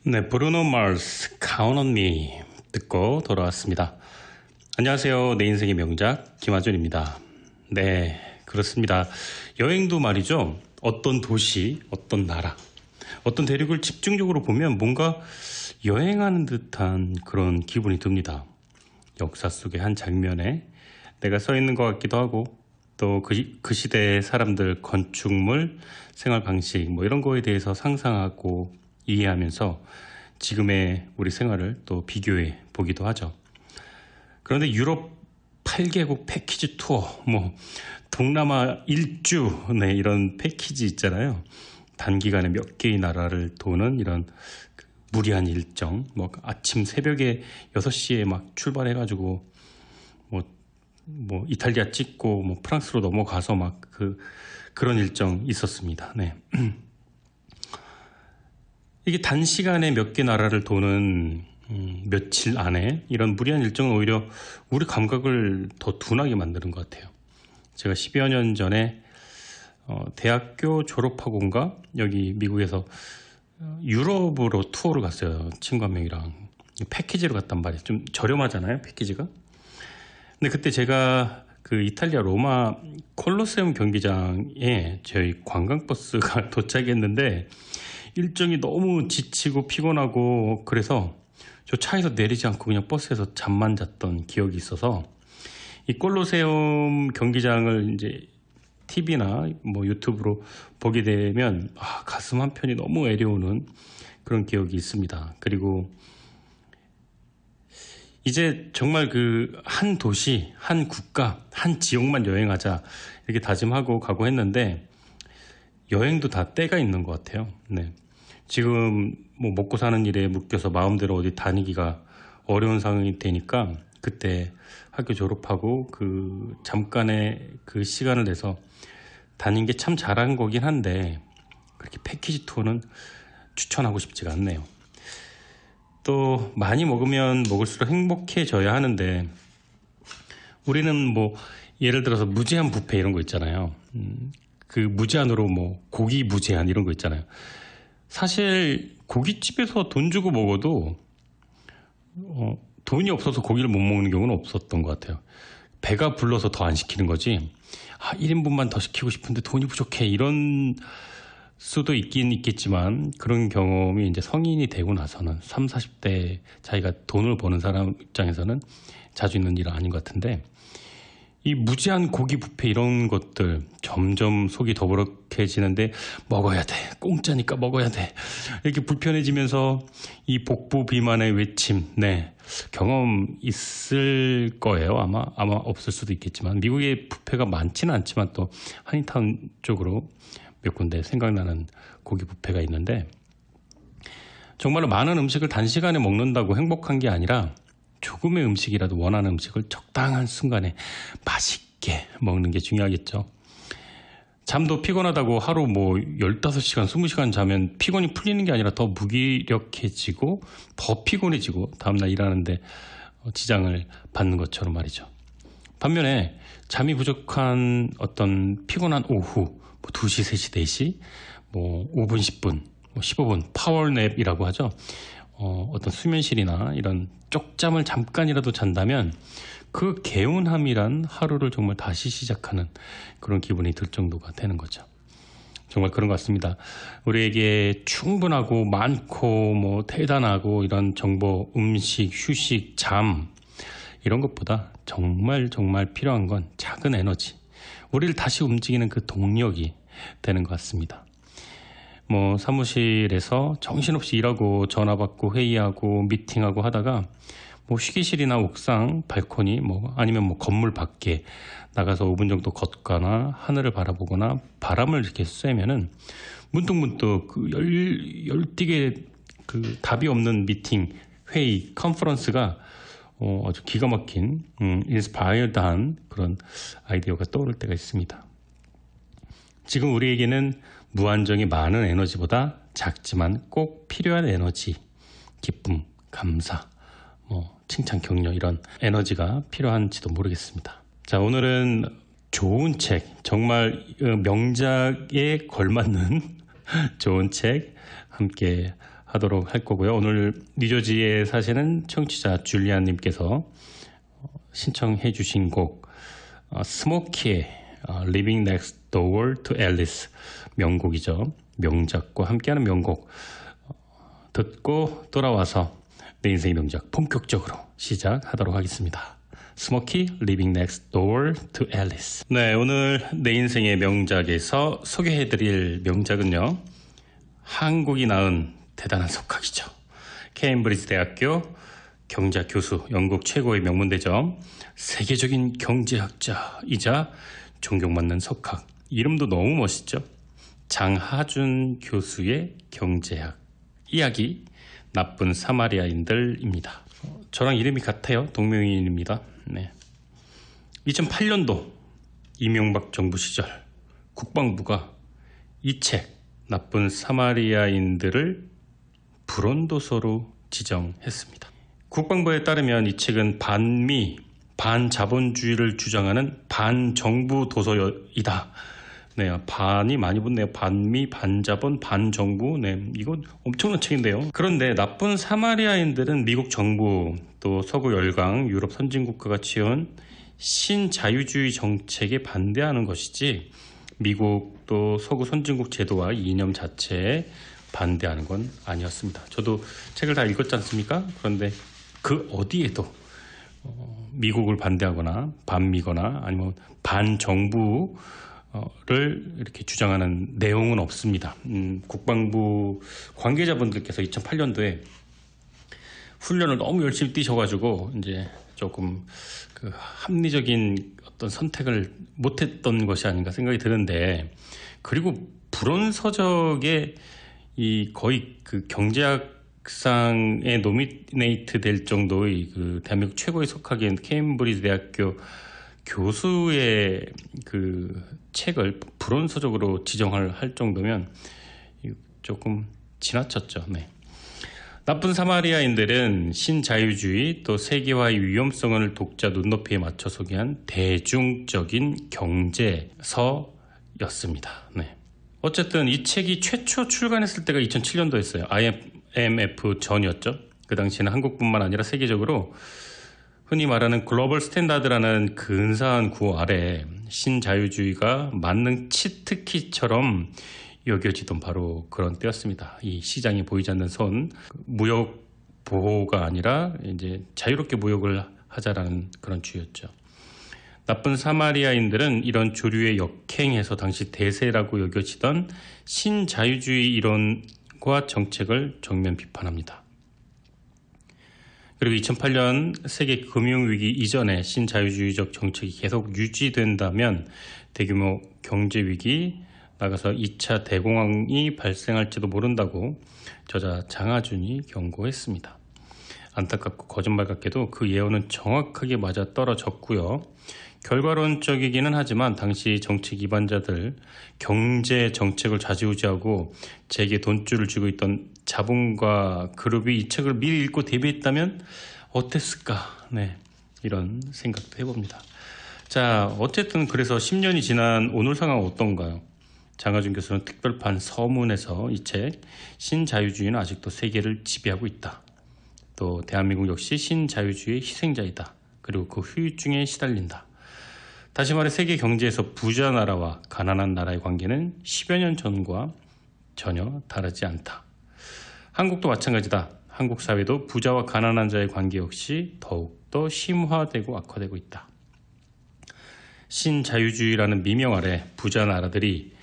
네, 브루노 마스, Count on Me 듣고 돌아왔습니다. 안녕하세요. 내 인생의 명작 김하준입니다. 네, 그렇습니다. 여행도 말이죠. 어떤 도시, 어떤 나라, 어떤 대륙을 집중적으로 보면 뭔가 여행하는 듯한 그런 기분이 듭니다. 역사 속의 한 장면에 내가 서 있는 것 같기도 하고 또 그 시대의 사람들, 건축물, 생활 방식 뭐 이런 거에 대해서 상상하고 이해하면서 지금의 우리 생활을 또 비교해 보기도 하죠. 그런데 유럽 8개국 패키지 투어, 뭐 동남아 일주, 네, 이런 패키지 있잖아요. 단기간에 몇 개의 나라를 도는 이런 무리한 일정, 뭐 아침 새벽에 6시에 막 출발해가지고 뭐 이탈리아 찍고 뭐 프랑스로 넘어가서 막 그런 일정 있었습니다. 네. 이게 단시간에 몇 개 나라를 도는 며칠 안에 이런 무리한 일정은 오히려 우리 감각을 더 둔하게 만드는 것 같아요. 제가 10여 년 전에 대학교 졸업하고인가 여기 미국에서 유럽으로 투어를 갔어요. 친구 한 명이랑 패키지로 갔단 말이에요. 좀 저렴하잖아요, 패키지가. 근데 그때 제가 그 이탈리아 로마 콜로세움 경기장에 저희 관광버스가 도착했는데 일정이 너무 지치고 피곤하고 그래서 저 차에서 내리지 않고 그냥 버스에서 잠만 잤던 기억이 있어서 이 콜로세움 경기장을 이제 TV나 뭐 유튜브로 보게 되면 가슴 한편이 너무 애려오는 그런 기억이 있습니다. 그리고 이제 정말 그 한 도시, 한 국가, 한 지역만 여행하자 이렇게 다짐하고 가고 했는데 여행도 다 때가 있는 것 같아요. 네. 지금 뭐 먹고 사는 일에 묶여서 마음대로 어디 다니기가 어려운 상황이 되니까 그때 학교 졸업하고 그 잠깐의 그 시간을 내서 다닌 게 참 잘한 거긴 한데 그렇게 패키지 투어는 추천하고 싶지가 않네요. 또 많이 먹으면 먹을수록 행복해져야 하는데 우리는 뭐 예를 들어서 무제한 뷔페 이런 거 있잖아요. 그 무제한으로 뭐 고기 무제한 이런 거 있잖아요. 사실 고깃집에서 돈 주고 먹어도 돈이 없어서 고기를 못 먹는 경우는 없었던 것 같아요. 배가 불러서 더 안 시키는 거지 1인분만 더 시키고 싶은데 돈이 부족해 이런 수도 있긴 있겠지만 그런 경험이 이제 성인이 되고 나서는 30, 40대 자기가 돈을 버는 사람 입장에서는 자주 있는 일은 아닌 것 같은데 이 무제한 고기 뷔페 이런 것들 점점 속이 더부룩해지는데 먹어야 돼. 공짜니까 먹어야 돼. 이렇게 불편해지면서 이 복부 비만의 외침, 네. 경험 있을 거예요. 아마 없을 수도 있겠지만 미국의 뷔페가 많지는 않지만 또 한인타운 쪽으로 몇 군데 생각나는 고기 뷔페가 있는데 정말로 많은 음식을 단시간에 먹는다고 행복한 게 아니라 조금의 음식이라도 원하는 음식을 적당한 순간에 맛있게 먹는 게 중요하겠죠. 잠도 피곤하다고 하루 뭐 15시간, 20시간 자면 피곤이 풀리는 게 아니라 더 무기력해지고 더 피곤해지고 다음날 일하는데 지장을 받는 것처럼 말이죠. 반면에 잠이 부족한 어떤 피곤한 오후 뭐 2시, 3시, 4시 뭐 5분, 10분, 뭐 15분 파워냅이라고 하죠. 어떤 수면실이나 이런 쪽잠을 잠깐이라도 잔다면 그 개운함이란 하루를 정말 다시 시작하는 그런 기분이 들 정도가 되는 거죠. 정말 그런 것 같습니다. 우리에게 충분하고 많고 뭐 대단하고 이런 정보, 음식, 휴식, 잠 이런 것보다 정말 필요한 건 작은 에너지. 우리를 다시 움직이는 그 동력이 되는 것 같습니다. 뭐 사무실에서 정신없이 일하고 전화 받고 회의하고 미팅하고 하다가 뭐 휴게실이나 옥상, 발코니 뭐 아니면 뭐 건물 밖에 나가서 5분 정도 걷거나 하늘을 바라보거나 바람을 이렇게 쐬면은 문득 그 열띠게 그 답이 없는 미팅, 회의, 컨퍼런스가 아주 기가 막힌 인스파이어드한 그런 아이디어가 떠오를 때가 있습니다. 지금 우리에게는 무한정의 많은 에너지보다 작지만 꼭 필요한 에너지, 기쁨, 감사, 뭐 칭찬, 격려 이런 에너지가 필요한지도 모르겠습니다. 자, 오늘은 좋은 책, 정말 명작에 걸맞는 좋은 책 함께 하도록 할 거고요. 오늘 뉴저지에 사시는 청취자 줄리안님께서 신청해 주신 곡 스모키의 Living Next Door to Alice, 명곡이죠. 명작과 함께하는 명곡 듣고 돌아와서 내 인생의 명작 본격적으로 시작하도록 하겠습니다. 스모키 Living Next Door to Alice. 네, 오늘 내 인생의 명작에서 소개해드릴 명작은요, 한국이 낳은 대단한 석학이죠. 케임브리지 대학교 경제학 교수, 영국 최고의 명문대죠. 세계적인 경제학자이자 존경받는 석학, 이름도 너무 멋있죠. 장하준 교수의 경제학 이야기, 나쁜 사마리아인들입니다. 저랑 이름이 같아요. 동명이인입니다. 네. 2008년도 이명박 정부 시절 국방부가 이 책 나쁜 사마리아인들을 불온도서로 지정했습니다. 국방부에 따르면 이 책은 반미, 반자본주의를 주장하는 반정부 도서이다. 네, 반이 많이 붙네요. 반미, 반자본, 반정부. 네, 이거 엄청난 책인데요. 그런데 나쁜 사마리아인들은 미국 정부, 또 서구 열강, 유럽 선진국가가 취해온 신자유주의 정책에 반대하는 것이지, 미국 또 서구 선진국 제도와 이념 자체에 반대하는 건 아니었습니다. 저도 책을 다 읽었지 않습니까? 그런데 그 어디에도 미국을 반대하거나 반미거나 아니면 반정부 를 이렇게 주장하는 내용은 없습니다. 국방부 관계자분들께서 2008년도에 훈련을 너무 열심히 뛰셔가지고 이제 조금 그 합리적인 어떤 선택을 못했던 것이 아닌가 생각이 드는데, 그리고 불온서적에 이 거의 그 경제학상에 노미네이트 될 정도의 그 대한민국 최고의 석학인 케임브리지 대학교 교수의 그 책을 불온서적으로 지정을 할 정도면 조금 지나쳤죠. 네. 나쁜 사마리아인들은 신자유주의 또 세계화의 위험성을 독자 눈높이에 맞춰 소개한 대중적인 경제서였습니다. 네. 어쨌든 이 책이 최초 출간했을 때가 2007년도였어요. IMF 전이었죠. 그 당시에는 한국뿐만 아니라 세계적으로 흔히 말하는 글로벌 스탠다드라는 근사한 구호 아래 신자유주의가 만능 치트키처럼 여겨지던 바로 그런 때였습니다. 이 시장이 보이지 않는 선, 무역 보호가 아니라 이제 자유롭게 무역을 하자라는 그런 주의였죠. 나쁜 사마리아인들은 이런 조류에 역행해서 당시 대세라고 여겨지던 신자유주의 이론과 정책을 정면 비판합니다. 그리고 2008년 세계 금융위기 이전에 신자유주의적 정책이 계속 유지된다면 대규모 경제위기, 나가서 2차 대공황이 발생할지도 모른다고 저자 장하준이 경고했습니다. 안타깝고 거짓말 같게도 그 예언은 정확하게 맞아떨어졌고요. 결과론적이기는 하지만 당시 정책 기반자들, 경제 정책을 좌지우지하고 제게 돈줄을 쥐고 있던 자본가 그룹이 이 책을 미리 읽고 대비했다면 어땠을까? 네, 이런 생각도 해봅니다. 자, 어쨌든 그래서 10년이 지난 오늘 상황은 어떤가요? 장하준 교수는 특별판 서문에서 이 책 신자유주의는 아직도 세계를 지배하고 있다. 또 대한민국 역시 신자유주의의 희생자이다. 그리고 그 후유증에 시달린다. 다시 말해 세계 경제에서 부자 나라와 가난한 나라의 관계는 10여 년 전과 전혀 다르지 않다. 한국도 마찬가지다. 한국 사회도 부자와 가난한 자의 관계 역시 더욱더 심화되고 악화되고 있다. 신자유주의라는 미명 아래 부자 나라들이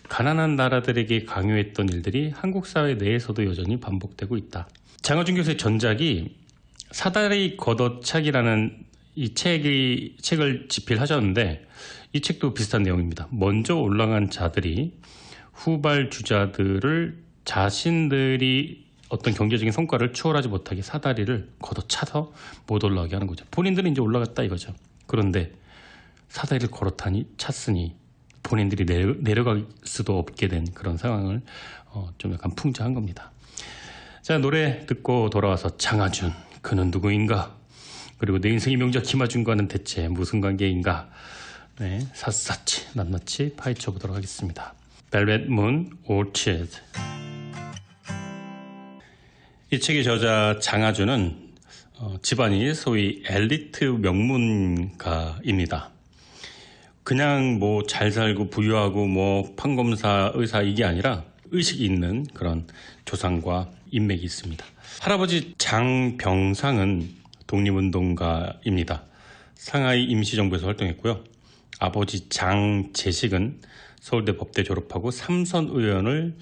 가난한 나라들에게 강요했던 일들이 한국 사회 내에서도 여전히 반복되고 있다. 장하준 교수의 전작이 사다리 걷어차기라는 이 책을 집필하셨는데, 이 책도 비슷한 내용입니다. 먼저 올라간 자들이 후발 주자들을 자신들이 어떤 경제적인 성과를 추월하지 못하게 사다리를 걷어차서 못 올라가게 하는 거죠. 본인들은 이제 올라갔다 이거죠. 그런데 사다리를 찼으니 본인들이 내려갈 수도 없게 된 그런 상황을 좀 약간 풍자한 겁니다. 자, 노래 듣고 돌아와서 장하준, 그는 누구인가? 그리고 내 인생의 명작 김하준과는 대체 무슨 관계인가? 네, 샅샅이 낱낱이 파헤쳐 보도록 하겠습니다. Velvet Moon Orchid. 이 책의 저자 장하준은 집안이 소위 엘리트 명문가입니다. 그냥 뭐 잘 살고 부유하고 뭐 판검사, 의사 이게 아니라 의식이 있는 그런 조상과 인맥이 있습니다. 할아버지 장병상은 독립운동가입니다. 상하이 임시정부에서 활동했고요. 아버지 장재식은 서울대 법대 졸업하고 삼선 의원을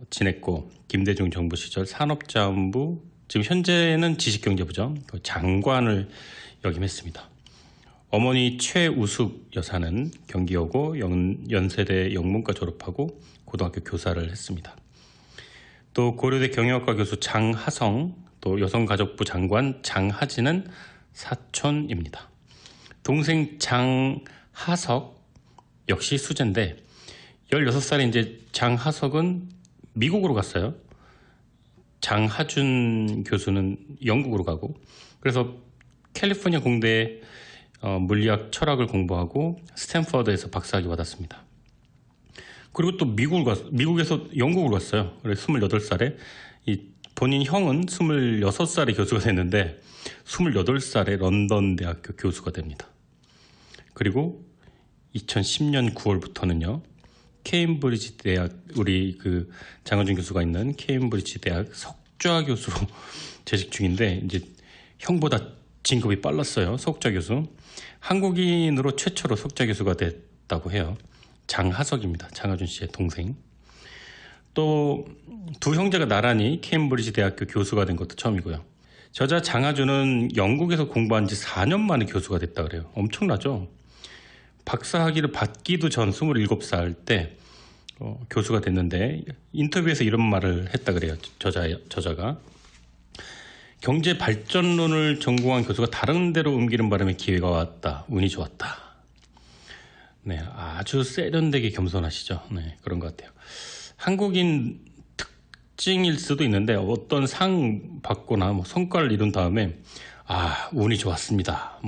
지냈고 김대중 정부 시절 산업자원부, 지금 현재는 지식경제부죠, 장관을 역임했습니다. 어머니 최우숙 여사는 경기여고 연세대 영문과 졸업하고 고등학교 교사를 했습니다. 또 고려대 경영학과 교수 장하성, 또 여성가족부 장관 장하진은 사촌입니다. 동생 장하석 역시 수재인데 16살에 이제 장하석은 미국으로 갔어요. 장하준 교수는 영국으로 가고, 그래서 캘리포니아 공대에 물리학 철학을 공부하고 스탠퍼드에서 박사학위 받았습니다. 그리고 또 미국에서 영국으로 갔어요. 그래서 28살에 본인 형은 26살에 교수가 됐는데 28살에 런던 대학교 교수가 됩니다. 그리고 2010년 9월부터는요. 케임브리지 대학, 우리 장하준 교수가 있는 케임브리지 대학 석좌 교수로 재직 중인데, 이제 형보다 진급이 빨랐어요. 석좌 교수. 한국인으로 최초로 석좌 교수가 됐다고 해요. 장하석입니다. 장하준 씨의 동생. 또 두 형제가 나란히 케임브리지 대학교 교수가 된 것도 처음이고요. 저자 장하준은 영국에서 공부한 지 4년 만에 교수가 됐다 그래요. 엄청나죠? 박사학위를 받기도 전 27살 때 교수가 됐는데, 인터뷰에서 이런 말을 했다 그래요. 저자가. 경제 발전론을 전공한 교수가 다른 데로 옮기는 바람에 기회가 왔다. 운이 좋았다. 네, 아주 세련되게 겸손하시죠. 네, 그런 것 같아요. 한국인 특징일 수도 있는데, 어떤 상 받거나 뭐 성과를 이룬 다음에 운이 좋았습니다.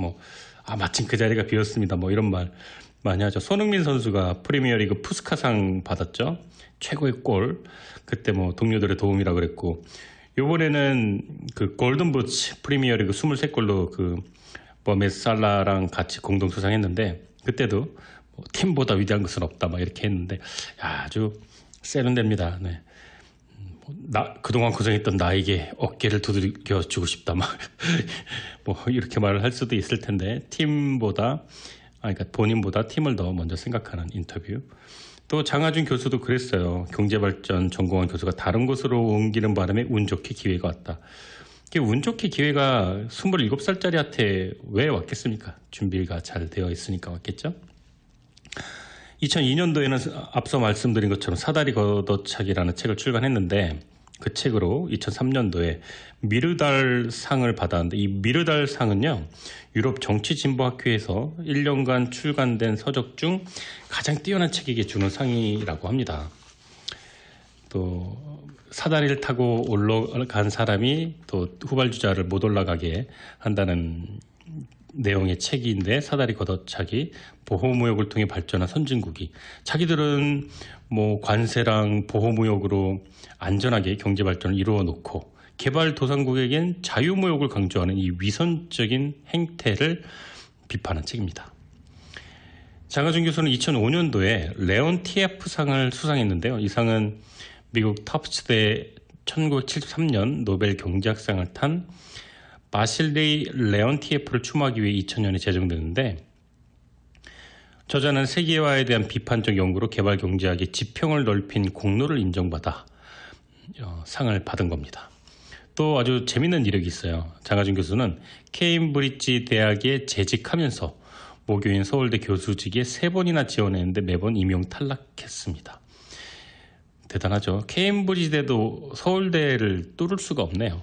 마침 그 자리가 비었습니다. 이런 말 많이 하죠. 손흥민 선수가 프리미어리그 푸스카상 받았죠. 최고의 골. 그때 동료들의 도움이라 그랬고, 요번에는 골든부츠 프리미어리그 23골로 머메 살라랑 같이 공동 수상했는데, 그때도 팀보다 위대한 것은 없다 이렇게 했는데, 아주 세련됩니다. 네. 그동안 고생했던 나에게 어깨를 두들겨 주고 싶다 이렇게 말을 할 수도 있을 텐데, 그러니까 본인보다 팀을 더 먼저 생각하는 인터뷰. 또 장하준 교수도 그랬어요. 경제발전 전공한 교수가 다른 곳으로 옮기는 바람에 운 좋게 기회가 왔다. 운 좋게 기회가 27살짜리한테 왜 왔겠습니까? 준비가 잘 되어 있으니까 왔겠죠. 2002년도에는 앞서 말씀드린 것처럼 사다리 걷어차기라는 책을 출간했는데, 그 책으로 2003년도에 미르달 상을 받았는데, 이 미르달 상은요, 유럽 정치진보학회에서 1년간 출간된 서적 중 가장 뛰어난 책에게 주는 상이라고 합니다. 또 사다리를 타고 올라간 사람이 또 후발주자를 못 올라가게 한다는 내용의 책인데, 사다리 걷어차기, 보호무역을 통해 발전한 선진국이 자기들은 관세랑 보호무역으로 안전하게 경제발전을 이루어 놓고 개발도상국에겐 자유무역을 강조하는 이 위선적인 행태를 비판한 책입니다. 장하준 교수는 2005년도에 레온티에프 상을 수상했는데요. 이 상은 미국 타프츠대 1973년 노벨 경제학상을 탄 바실레이 레온티에프를 추모하기 위해 2000년에 제정됐는데, 저자는 세계화에 대한 비판적 연구로 개발경제학의 지평을 넓힌 공로를 인정받아 상을 받은 겁니다. 또 아주 재밌는 이력이 있어요. 장하준 교수는 케임브리지 대학에 재직하면서 모교인 서울대 교수직에 3번이나 지원했는데 매번 임용 탈락했습니다. 대단하죠. 케임브리지대도 서울대를 뚫을 수가 없네요.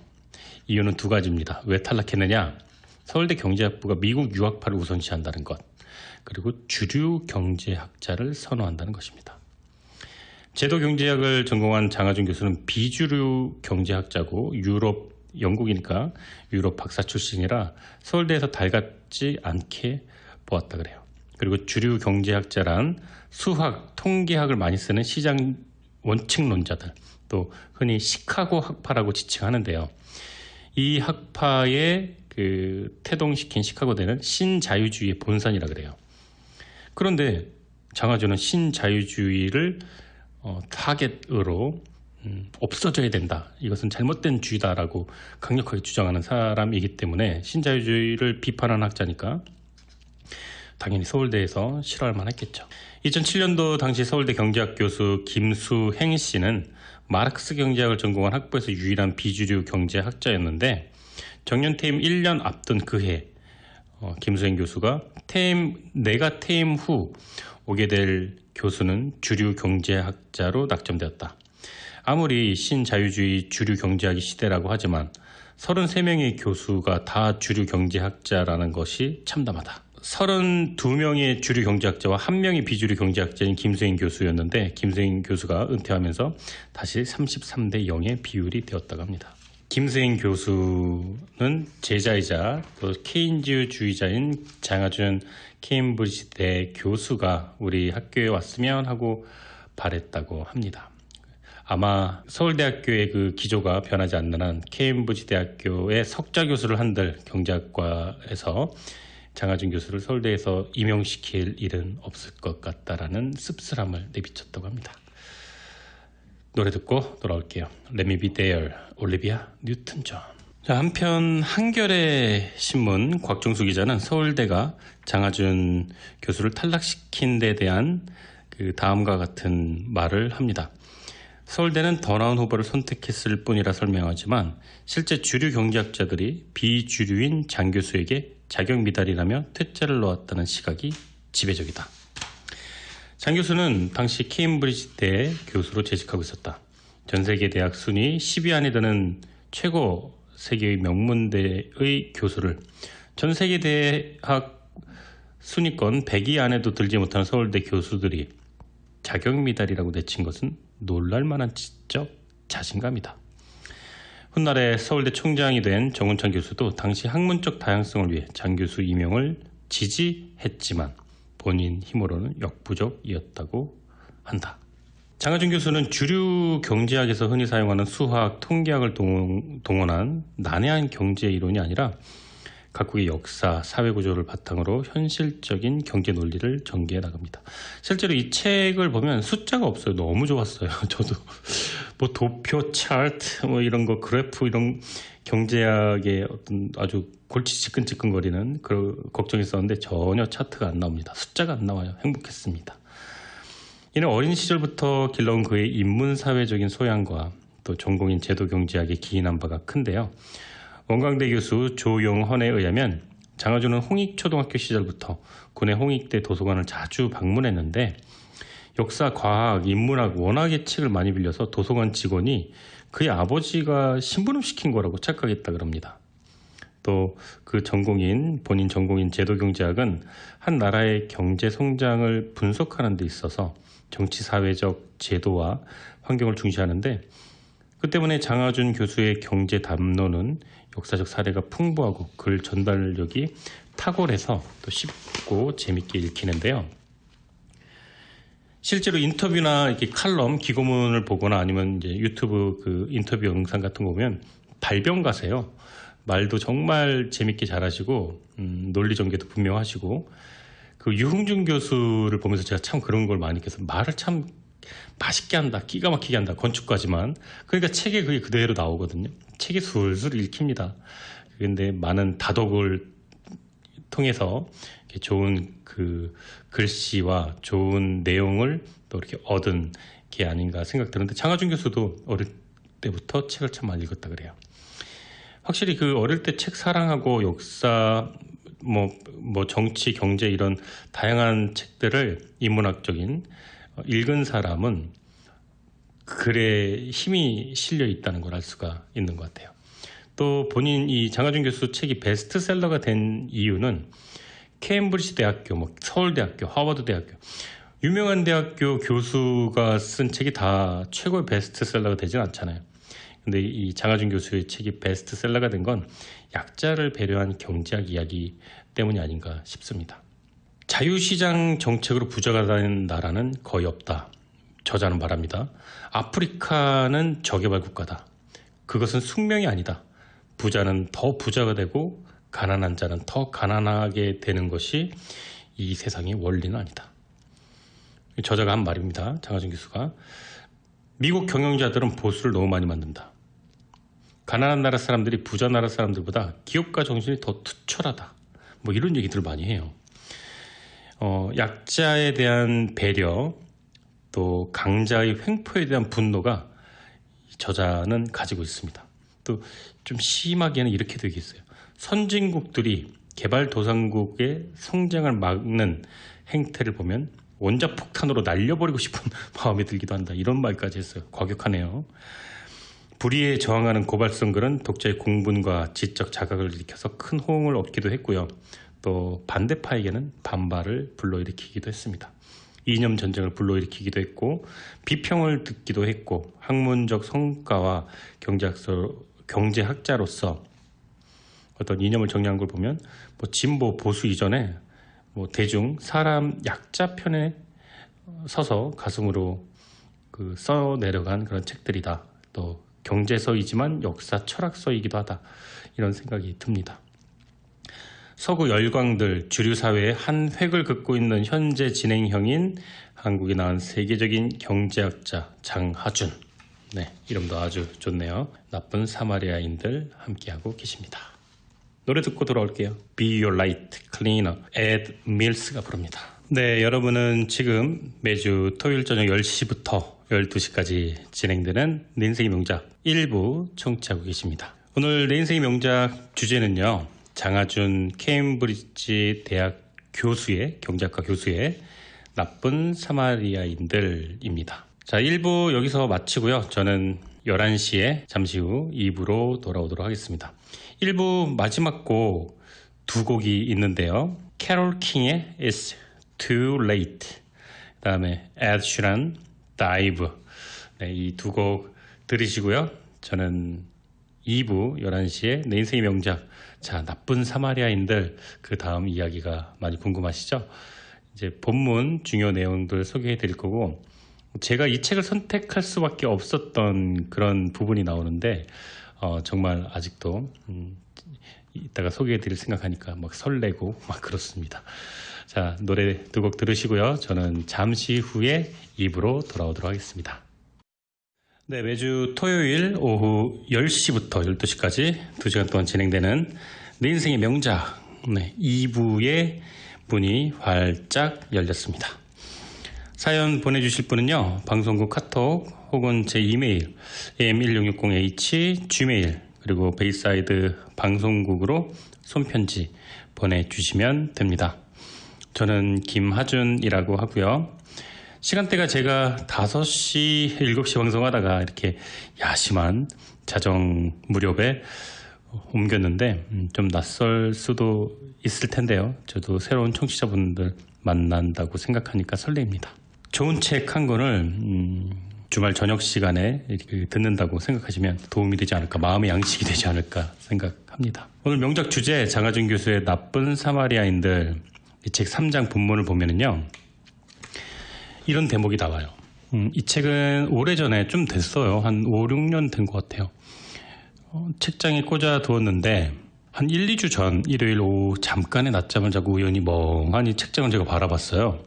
이유는 2가지입니다. 왜 탈락했느냐? 서울대 경제학부가 미국 유학파를 우선시한다는 것, 그리고 주류 경제학자를 선호한다는 것입니다. 제도경제학을 전공한 장하준 교수는 비주류 경제학자고 영국이니까 유럽 박사 출신이라 서울대에서 달갑지 않게 보았다 그래요. 그리고 주류 경제학자란 수학, 통계학을 많이 쓰는 시장 원칙론자들, 또 흔히 시카고 학파라고 지칭하는데요. 이 학파의 태동시킨 시카고대는 신자유주의의 본산이라 그래요. 그런데 장하준은 신자유주의를 타겟으로 없어져야 된다. 이것은 잘못된 주의다라고 강력하게 주장하는 사람이기 때문에 신자유주의를 비판하는 학자니까 당연히 서울대에서 싫어할 만했겠죠. 2007년도 당시 서울대 경제학 교수 김수행 씨는 마르크스 경제학을 전공한 학부에서 유일한 비주류 경제학자였는데 정년 퇴임 1년 앞둔 그해 김수행 교수가 내가 퇴임 후 오게 될 교수는 주류 경제학자로 낙점되었다. 아무리 신자유주의 주류 경제학의 시대라고 하지만 33명의 교수가 다 주류 경제학자라는 것이 참담하다. 32명의 주류 경제학자와 1명의 비주류 경제학자인 김수행 교수였는데 김수행 교수가 은퇴하면서 다시 33대 0의 비율이 되었다고 합니다. 김수행 교수는 제자이자 또 케인즈주의자인 장하준 케임브리지대 교수가 우리 학교에 왔으면 하고 바랬다고 합니다. 아마 서울대학교의 그 기조가 변하지 않는 한 케임브리지 대학교의 석좌 교수를 한들 경제학과에서 장하준 교수를 서울대에서 임용시킬 일은 없을 것 같다라는 씁쓸함을 내비쳤다고 합니다. 노래 듣고 돌아올게요. Let me be there, 올리비아 뉴튼 존. 자, 한편 한겨레 신문 곽종수 기자는 서울대가 장하준 교수를 탈락시킨 데 대한 다음과 같은 말을 합니다. 서울대는 더 나은 후보를 선택했을 뿐이라 설명하지만 실제 주류 경제학자들이 비주류인 장 교수에게 자격 미달이라며 퇴짜를 놓았다는 시각이 지배적이다. 장 교수는 당시 케임브리지대 교수로 재직하고 있었다. 전 세계 대학 순위 10위 안에 드는 최고 세계의 명문대의 교수를 전 세계 대학 순위권 100위 안에도 들지 못하는 서울대 교수들이 자격 미달이라고 내친 것은 놀랄만한 지적 자신감이다. 훗날에 서울대 총장이 된 정운찬 교수도 당시 학문적 다양성을 위해 장 교수 임용을 지지했지만 본인 힘으로는 역부족이었다고 한다. 장하준 교수는 주류 경제학에서 흔히 사용하는 수학, 통계학을 동원한 난해한 경제 이론이 아니라 각국의 역사, 사회구조를 바탕으로 현실적인 경제 논리를 전개해 나갑니다. 실제로 이 책을 보면 숫자가 없어요. 너무 좋았어요. 저도 뭐 도표, 차트, 뭐 이런 거, 그래프 이런 경제학의 어떤 아주 골치 지끈지끈거리는 그런 걱정했었는데 전혀 차트가 안 나옵니다. 숫자가 안 나와요. 행복했습니다. 이는 어린 시절부터 길러온 그의 인문사회적인 소양과 또 전공인 제도경제학에 기인한 바가 큰데요. 원광대 교수 조용헌에 의하면 장하준은 홍익초등학교 시절부터 군의 홍익대 도서관을 자주 방문했는데 역사, 과학, 인문학 워낙에 책을 많이 빌려서 도서관 직원이 그의 아버지가 심부름 시킨 거라고 착각했다 그럽니다. 또 그 본인 전공인 제도경제학은 한 나라의 경제 성장을 분석하는 데 있어서 정치 사회적 제도와 환경을 중시하는데 그 때문에 장하준 교수의 경제 담론은 역사적 사례가 풍부하고 글 전달력이 탁월해서 또 쉽고 재밌게 읽히는데요. 실제로 인터뷰나 이렇게 칼럼, 기고문을 보거나 아니면 이제 유튜브 인터뷰 영상 같은 거 보면 발병가세요. 말도 정말 재밌게 잘하시고 논리 전개도 분명하시고 그 유흥준 교수를 보면서 제가 참 그런 걸 많이 느껴서 말을 참 맛있게 한다, 기가 막히게 한다, 건축까지만. 그러니까 책에 그게 그대로 나오거든요. 책이 술술 읽힙니다. 그런데 많은 다독을 통해서 좋은 글씨와 좋은 내용을 또 이렇게 얻은 게 아닌가 생각드는데 장하준 교수도 어릴 때부터 책을 참 많이 읽었다 그래요. 확실히 어릴 때 책 사랑하고 역사, 뭐 정치, 경제 이런 다양한 책들을 인문학적인 읽은 사람은 글에 힘이 실려 있다는 걸 알 수가 있는 것 같아요. 또 본인 이 장하준 교수 책이 베스트셀러가 된 이유는 케임브리지 대학교, 서울대학교, 하버드 대학교 유명한 대학교 교수가 쓴 책이 다 최고의 베스트셀러가 되진 않잖아요. 근데 이 장하준 교수의 책이 베스트셀러가 된 건 약자를 배려한 경제학 이야기 때문이 아닌가 싶습니다. 자유시장 정책으로 부자가 된 나라는 거의 없다. 저자는 말합니다. 아프리카는 저개발 국가다. 그것은 숙명이 아니다. 부자는 더 부자가 되고 가난한 자는 더 가난하게 되는 것이 이 세상의 원리는 아니다. 저자가 한 말입니다. 장하준 교수가. 미국 경영자들은 보수를 너무 많이 만든다. 가난한 나라 사람들이 부자 나라 사람들보다 기업가 정신이 더 투철하다. 뭐 이런 얘기들을 많이 해요. 약자에 대한 배려, 또 강자의 횡포에 대한 분노가 저자는 가지고 있습니다. 또 좀 심하게는 이렇게 되겠어요. 선진국들이 개발도상국의 성장을 막는 행태를 보면 원자폭탄으로 날려버리고 싶은 마음이 들기도 한다. 이런 말까지 했어요. 과격하네요. 불의에 저항하는 고발성 글은 독자의 공분과 지적 자각을 일으켜서 큰 호응을 얻기도 했고요. 또 반대파에게는 반발을 불러일으키기도 했습니다. 이념 전쟁을 불러일으키기도 했고 비평을 듣기도 했고 학문적 성과와 경제학자로서 어떤 이념을 정리한 걸 보면 뭐 진보 보수 이전에 뭐 대중 사람 약자 편에 서서 가슴으로 써 내려간 그런 책들이다. 또 경제서이지만 역사 철학서이기도 하다. 이런 생각이 듭니다. 서구 열광들 주류 사회의 한 획을 긋고 있는 현재 진행형인 한국에 나온 세계적인 경제학자 장하준. 네, 이름도 아주 좋네요. 나쁜 사마리아인들 함께하고 계십니다. 노래 듣고 돌아올게요. Be Your Light Cleaner, Ed Mills가 부릅니다. 네, 여러분은 지금 매주 토요일 저녁 10시부터 12시까지 진행되는 내 인생의 명작 1부 청취하고 계십니다. 오늘 내 인생의 명작 주제는요. 장하준 케임브리지 대학 교수의 경제학과 교수의 나쁜 사마리아인들입니다. 자, 1부 여기서 마치고요. 저는 11시에 잠시 후 2부로 돌아오도록 하겠습니다. 1부 마지막 곡 두 곡이 있는데요. 캐롤 킹의 It's Too Late, 그 다음에 Ed Sheeran Dive. 네, 이 두 곡 들으시고요. 저는 2부 11시에 내 인생의 명작, 자, 나쁜 사마리아인들, 그 다음 이야기가 많이 궁금하시죠? 이제 본문 중요 내용들 소개해 드릴 거고, 제가 이 책을 선택할 수밖에 없었던 그런 부분이 나오는데 정말 아직도 이따가 소개해 드릴 생각하니까 막 설레고 막 그렇습니다. 자, 노래 두 곡 들으시고요. 저는 잠시 후에 2부로 돌아오도록 하겠습니다. 네, 매주 토요일 오후 10시부터 12시까지 2시간 동안 진행되는 내 인생의 명작 2부의 문이 활짝 열렸습니다. 사연 보내주실 분은요. 방송국 카톡 혹은 제 이메일 am1660h gmail, 그리고 베이사이드 방송국으로 손편지 보내주시면 됩니다. 저는 김하준이라고 하고요. 시간대가 제가 5시, 7시 방송하다가 이렇게 야심한 자정 무렵에 옮겼는데 좀 낯설 수도 있을 텐데요. 저도 새로운 청취자분들 만난다고 생각하니까 설레입니다. 좋은 책 한 권을 주말 저녁 시간에 이렇게 듣는다고 생각하시면 도움이 되지 않을까, 마음의 양식이 되지 않을까 생각합니다. 오늘 명작 주제 장하준 교수의 나쁜 사마리아인들, 이 책 3장 본문을 보면은요. 이런 대목이 나와요. 이 책은 오래전에 좀 됐어요. 한 5, 6년 된 것 같아요. 책장에 꽂아 두었는데 한 1, 2주 전 일요일 오후 잠깐의 낮잠을 자고 우연히 멍하니 책장을 제가 바라봤어요.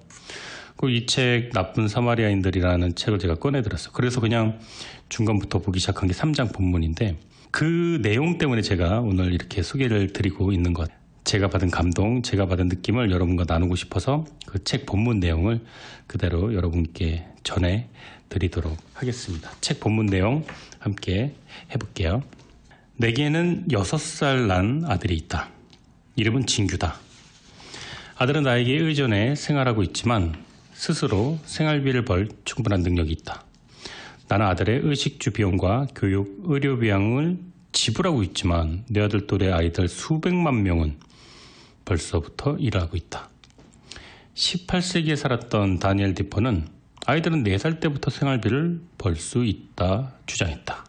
이 책 나쁜 사마리아인들이라는 책을 제가 꺼내들었어요. 그래서 그냥 중간부터 보기 시작한 게 3장 본문인데 그 내용 때문에 제가 오늘 이렇게 소개를 드리고 있는 것. 제가 받은 감동, 제가 받은 느낌을 여러분과 나누고 싶어서 그 책 본문 내용을 그대로 여러분께 전해드리도록 하겠습니다. 책 본문 내용 함께 해볼게요. 내게는 6살 난 아들이 있다. 이름은 진규다. 아들은 나에게 의존해 생활하고 있지만 스스로 생활비를 벌 충분한 능력이 있다. 나는 아들의 의식주 비용과 교육, 의료 비용을 지불하고 있지만 내 아들 또래 아이들 수백만 명은 벌써부터 일하고 있다. 18세기에 살았던 다니엘 디퍼는 아이들은 4살 때부터 생활비를 벌 수 있다 주장했다.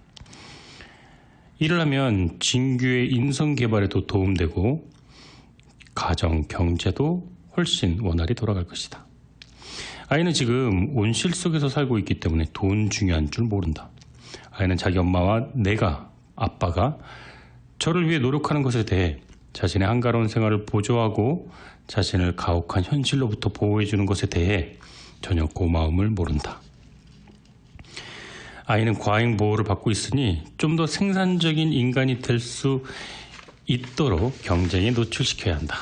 일을 하면 진규의 인성개발에도 도움되고 가정, 경제도 훨씬 원활히 돌아갈 것이다. 아이는 지금 온실 속에서 살고 있기 때문에 돈 중요한 줄 모른다. 아이는 자기 엄마와 내가, 아빠가 저를 위해 노력하는 것에 대해 자신의 한가로운 생활을 보조하고 자신을 가혹한 현실로부터 보호해주는 것에 대해 전혀 고마움을 모른다. 아이는 과잉 보호를 받고 있으니 좀 더 생산적인 인간이 될 수 있도록 경쟁에 노출시켜야 한다.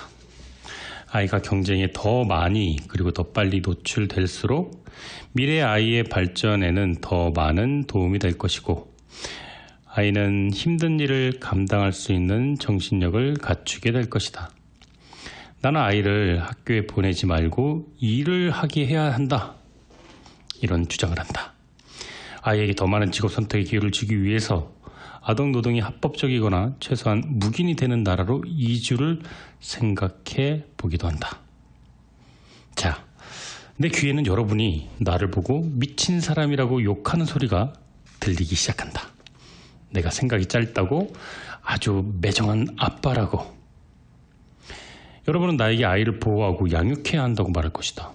아이가 경쟁에 더 많이 그리고 더 빨리 노출될수록 미래 아이의 발전에는 더 많은 도움이 될 것이고, 아이는 힘든 일을 감당할 수 있는 정신력을 갖추게 될 것이다. 나는 아이를 학교에 보내지 말고 일을 하게 해야 한다, 이런 주장을 한다. 아이에게 더 많은 직업 선택의 기회를 주기 위해서 아동노동이 합법적이거나 최소한 묵인이 되는 나라로 이주를 생각해 보기도 한다. 자, 내 귀에는 여러분이 나를 보고 미친 사람이라고 욕하는 소리가 들리기 시작한다. 내가 생각이 짧다고, 아주 매정한 아빠라고. 여러분은 나에게 아이를 보호하고 양육해야 한다고 말할 것이다.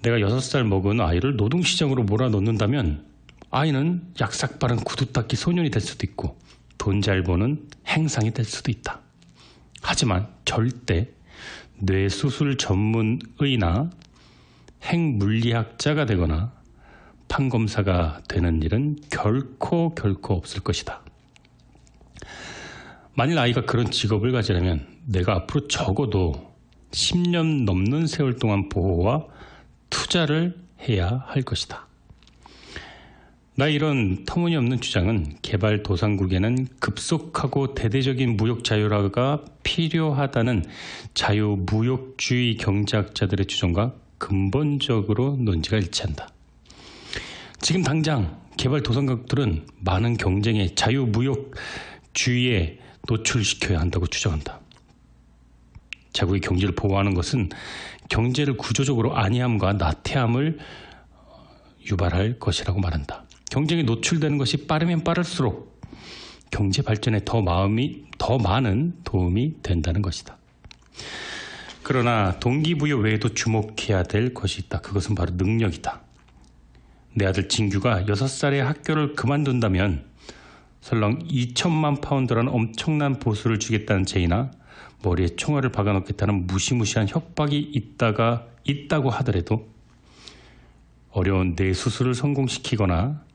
내가 6살 먹은 아이를 노동시장으로 몰아넣는다면 아이는 약삭 빠른 구두닦이 소년이 될 수도 있고 돈 잘 버는 행상이 될 수도 있다. 하지만 절대 뇌수술 전문의나 핵물리학자가 되거나 판검사가 되는 일은 결코 없을 것이다. 만일 아이가 그런 직업을 가지려면 내가 앞으로 적어도 10년 넘는 세월 동안 보호와 투자를 해야 할 것이다. 나의 이런 터무니없는 주장은 개발도상국에는 급속하고 대대적인 무역 자유화가 필요하다는 자유무역주의 경제학자들의 주장과 근본적으로 논지가 일치한다. 지금 당장 개발도상국들은 많은 경쟁에 자유무역주의에 노출시켜야 한다고 주장한다. 자국의 경제를 보호하는 것은 경제를 구조적으로 안이함과 나태함을 유발할 것이라고 말한다. 경쟁에 노출되는 것이 빠르면 빠를수록 경제 발전에 더 많은 도움이 된다는 것이다. 그러나 동기부여 외에도 주목해야 될 것이 있다. 그것은 바로 능력이다. 내 아들 진규가 6살에 학교를 그만둔다면 설령 2천만 파운드라는 엄청난 보수를 주겠다는 제의나 머리에 총알을 박아놓겠다는 무시무시한 협박이 있다고 하더라도 어려운 뇌수술을 성공시키거나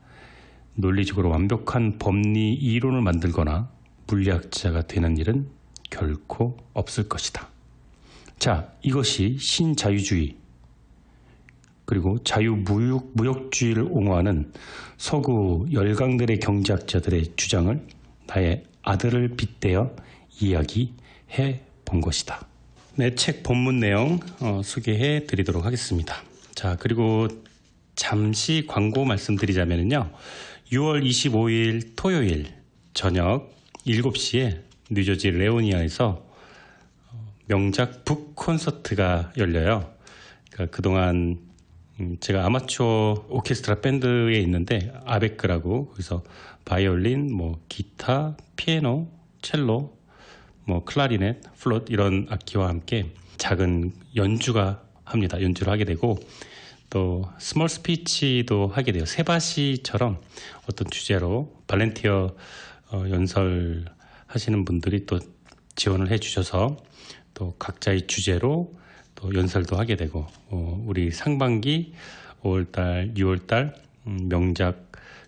논리적으로 완벽한 법리 이론을 만들거나 물리학자가 되는 일은 결코 없을 것이다. 자, 이것이 신자유주의 그리고 자유무역주의를 옹호하는 서구 열강들의 경제학자들의 주장을 나의 아들을 빗대어 이야기해 본 것이다. 내 책 본문 내용 소개해 드리도록 하겠습니다. 자, 그리고 잠시 광고 말씀드리자면요. 6월 25일 토요일 저녁 7시에 뉴저지 레오니아에서 명작 북 콘서트가 열려요. 그러니까 그동안 제가 아마추어 오케스트라 밴드에 있는데 아베크라고, 거기서 바이올린, 기타, 피아노, 첼로, 클라리넷, 플룻 이런 악기와 함께 작은 연주를 하게 되고, 또 스몰 스피치도 하게 돼요. 세바시처럼 어떤 주제로 발렌티어 연설하시는 분들이 또 지원을 해주셔서 또 각자의 주제로 또 연설도 하게 되고, 우리 상반기 5월달, 6월달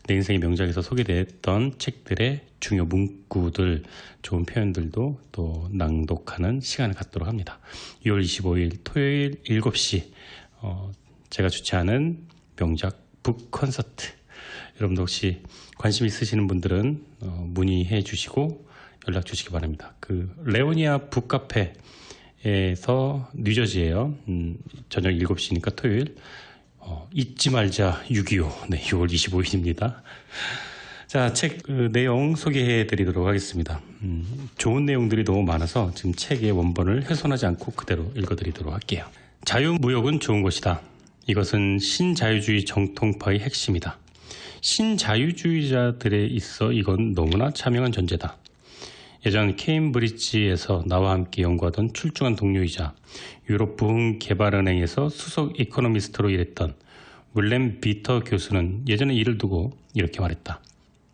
내 인생의 명작에서 소개됐던 책들의 중요 문구들, 좋은 표현들도 또 낭독하는 시간을 갖도록 합니다. 6월 25일 토요일 7시 제가 주최하는 명작 북 콘서트, 여러분도 혹시 관심 있으시는 분들은 문의해 주시고 연락 주시기 바랍니다. 그 레오니아 북카페에서 뉴저지예요. 저녁 7시니까 토요일. 잊지 말자 6.25. 네, 6월 25일입니다. 자, 책 내용 소개해 드리도록 하겠습니다. 좋은 내용들이 너무 많아서 지금 책의 원본을 훼손하지 않고 그대로 읽어 드리도록 할게요. 자유무역은 좋은 것이다. 이것은 신자유주의 정통파의 핵심이다. 신자유주의자들에 있어 이건 너무나 자명한 전제다. 예전 케임브리지에서 나와 함께 연구하던 출중한 동료이자 유럽 부흥개발은행에서 수석 이코노미스트로 일했던 윌렘 비터 교수는 예전에 이를 두고 이렇게 말했다.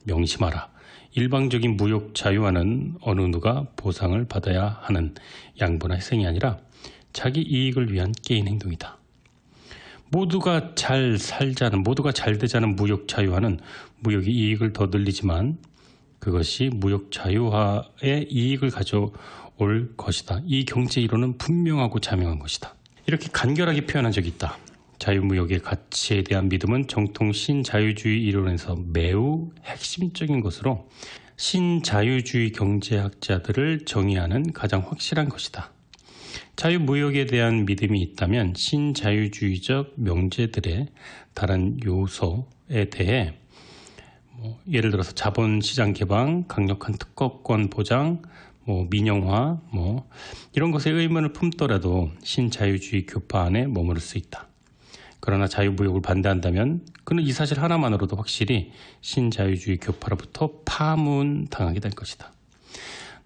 명심하라. 일방적인 무역 자유화는 어느 누가 보상을 받아야 하는 양보나 희생이 아니라 자기 이익을 위한 개인 행동이다. 모두가 잘 살자는, 모두가 잘 되자는 무역 자유화는 무역의 이익을 더 늘리지만 그것이 무역 자유화의 이익을 가져올 것이다. 이 경제 이론은 분명하고 자명한 것이다. 이렇게 간결하게 표현한 적이 있다. 자유무역의 가치에 대한 믿음은 정통 신자유주의 이론에서 매우 핵심적인 것으로 신자유주의 경제학자들을 정의하는 가장 확실한 것이다. 자유무역에 대한 믿음이 있다면 신자유주의적 명제들의 다른 요소에 대해 예를 들어서 자본시장 개방, 강력한 특허권 보장, 민영화, 이런 것에 의문을 품더라도 신자유주의 교파 안에 머무를 수 있다. 그러나 자유무역을 반대한다면 그는 이 사실 하나만으로도 확실히 신자유주의 교파로부터 파문당하게 될 것이다.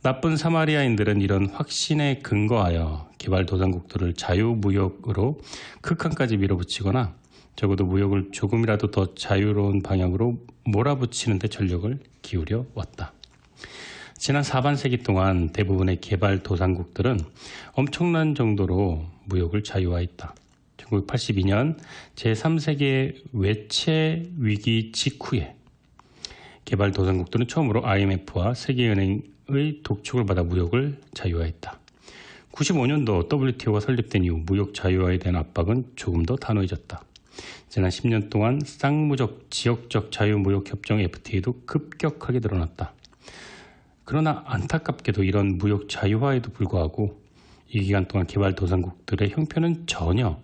나쁜 사마리아인들은 이런 확신에 근거하여 개발도상국들을 자유무역으로 극한까지 밀어붙이거나 적어도 무역을 조금이라도 더 자유로운 방향으로 몰아붙이는 데 전력을 기울여 왔다. 지난 4반세기 동안 대부분의 개발도상국들은 엄청난 정도로 무역을 자유화했다. 1982년 제3세계 외채 위기 직후에 개발도상국들은 처음으로 IMF와 세계은행의 독촉을 받아 무역을 자유화했다. 95년도 WTO가 설립된 이후 무역 자유화에 대한 압박은 조금 더 단호해졌다. 지난 10년 동안 쌍무적 지역적 자유무역협정 FTA도 급격하게 늘어났다. 그러나 안타깝게도 이런 무역 자유화에도 불구하고 이 기간 동안 개발도상국들의 형편은 전혀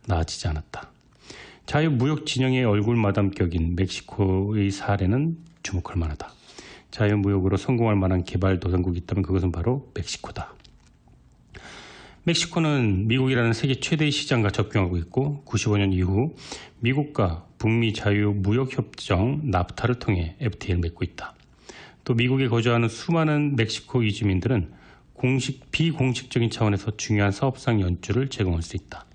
나아지지 않았다. 자유무역 진영의 얼굴마담격인 멕시코의 사례는 주목할 만하다. 자유무역으로 성공할 만한 개발도상국이 있다면 그것은 바로 멕시코다. 멕시코는 미국이라는 세계 최대의 시장과 접경하고 있고 95년 이후 미국과 북미 자유무역협정 나프타를 통해 FTA를 맺고 있다. 또 미국에 거주하는 수많은 멕시코 이주민들은 비공식적인 차원에서 중요한 사업상 연주를 제공할 수 있다.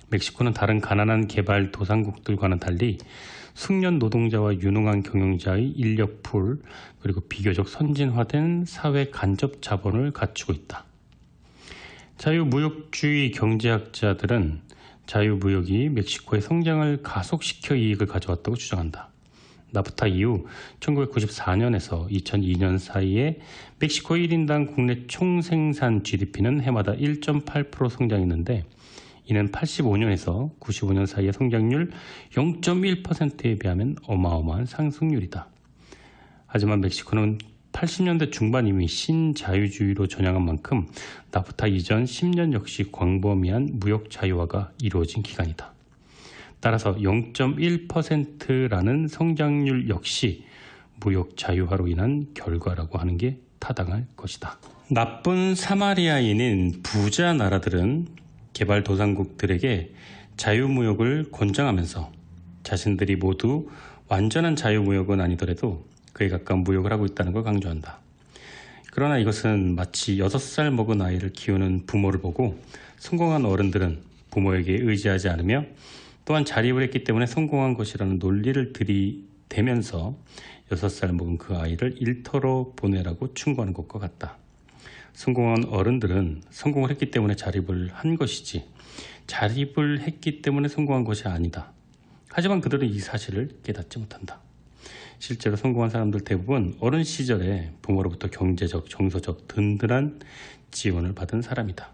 멕시코는 다른 가난한 개발도상국들과는 달리 숙련 노동자와 유능한 경영자의 인력풀 그리고 비교적 선진화된 사회 간접 자본을 갖추고 있다. 자유무역주의 경제학자들은 자유무역이 멕시코의 성장을 가속시켜 이익을 가져왔다고 주장한다. 나프타 이후 1994년에서 2002년 사이에 멕시코 1인당 국내 총생산 GDP는 해마다 1.8% 성장했는데 이는 85년에서 95년 사이의 성장률 0.1%에 비하면 어마어마한 상승률이다. 하지만 멕시코는 80년대 중반 이미 신자유주의로 전향한 만큼 나프타 이전 10년 역시 광범위한 무역 자유화가 이루어진 기간이다. 따라서 0.1%라는 성장률 역시 무역 자유화로 인한 결과라고 하는 게 타당할 것이다. 나쁜 사마리아인인 부자 나라들은 개발도상국들에게 자유무역을 권장하면서 자신들이 모두 완전한 자유무역은 아니더라도 그에 가까운 무역을 하고 있다는 걸 강조한다. 그러나 이것은 마치 6살 먹은 아이를 키우는 부모를 보고 성공한 어른들은 부모에게 의지하지 않으며 또한 자립을 했기 때문에 성공한 것이라는 논리를 들이대면서 6살 먹은 그 아이를 일터로 보내라고 충고하는 것과 같다. 성공한 어른들은 성공을 했기 때문에 자립을 한 것이지 자립을 했기 때문에 성공한 것이 아니다. 하지만 그들은 이 사실을 깨닫지 못한다. 실제로 성공한 사람들 대부분 어린 시절에 부모로부터 경제적, 정서적 든든한 지원을 받은 사람이다.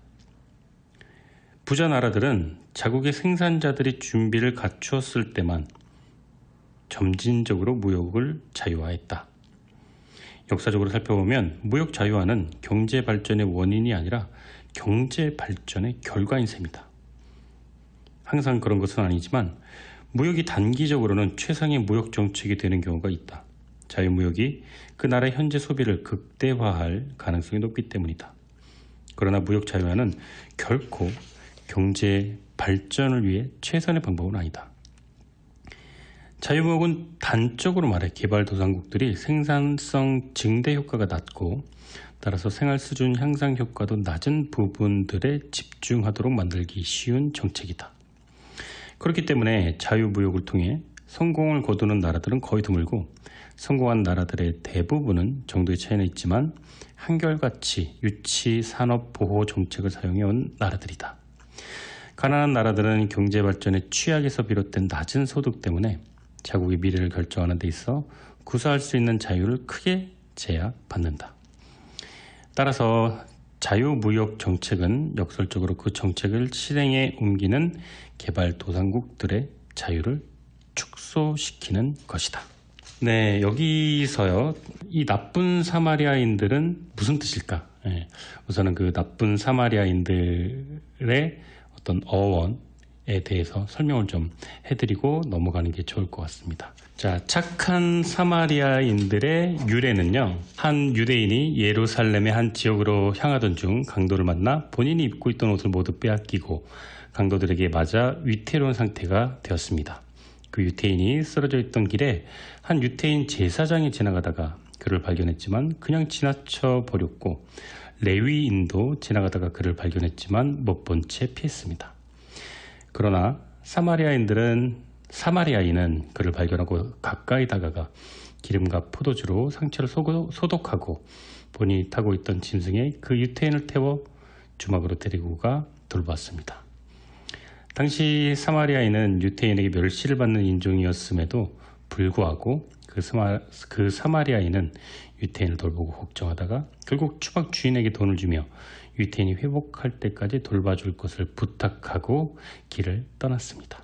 부자 나라들은 자국의 생산자들이 준비를 갖추었을 때만 점진적으로 무역을 자유화했다. 역사적으로 살펴보면 무역 자유화는 경제 발전의 원인이 아니라 경제 발전의 결과인 셈이다. 항상 그런 것은 아니지만 무역이 단기적으로는 최상의 무역 정책이 되는 경우가 있다. 자유무역이 그 나라의 현재 소비를 극대화할 가능성이 높기 때문이다. 그러나 무역 자유화는 결코 경제 발전을 위해 최선의 방법은 아니다. 자유무역은 단적으로 말해 개발도상국들이 생산성 증대 효과가 낮고 따라서 생활 수준 향상 효과도 낮은 부분들에 집중하도록 만들기 쉬운 정책이다. 그렇기 때문에 자유무역을 통해 성공을 거두는 나라들은 거의 드물고 성공한 나라들의 대부분은 정도의 차이는 있지만 한결같이 유치 산업 보호 정책을 사용해온 나라들이다. 가난한 나라들은 경제 발전의 취약에서 비롯된 낮은 소득 때문에 자국의 미래를 결정하는 데 있어 구사할 수 있는 자유를 크게 제약받는다. 따라서 자유무역 정책은 역설적으로 그 정책을 실행에 옮기는 개발도상국들의 자유를 축소시키는 것이다. 네, 여기서요, 이 나쁜 사마리아인들은 무슨 뜻일까? 우선은 그 나쁜 사마리아인들의 어떤 어원에 대해서 설명을 좀 해드리고 넘어가는 게 좋을 것 같습니다. 자, 착한 사마리아인들의 유래는요, 한 유대인이 예루살렘의 한 지역으로 향하던 중 강도를 만나 본인이 입고 있던 옷을 모두 빼앗기고 강도들에게 맞아 위태로운 상태가 되었습니다. 그 유태인이 쓰러져 있던 길에 한 유태인 제사장이 지나가다가 그를 발견했지만 그냥 지나쳐 버렸고, 레위인도 지나가다가 그를 발견했지만 못 본 채 피했습니다. 그러나 사마리아인은 그를 발견하고 가까이 다가가 기름과 포도주로 상처를 소독하고 본인이 타고 있던 짐승에 그 유태인을 태워 주막으로 데리고 가 돌보았습니다. 당시 사마리아인은 유태인에게 멸시를 받는 인종이었음에도 불구하고 그 사마리아인은 유태인을 돌보고 걱정하다가 결국 주막 주인에게 돈을 주며 유태인이 회복할 때까지 돌봐줄 것을 부탁하고 길을 떠났습니다.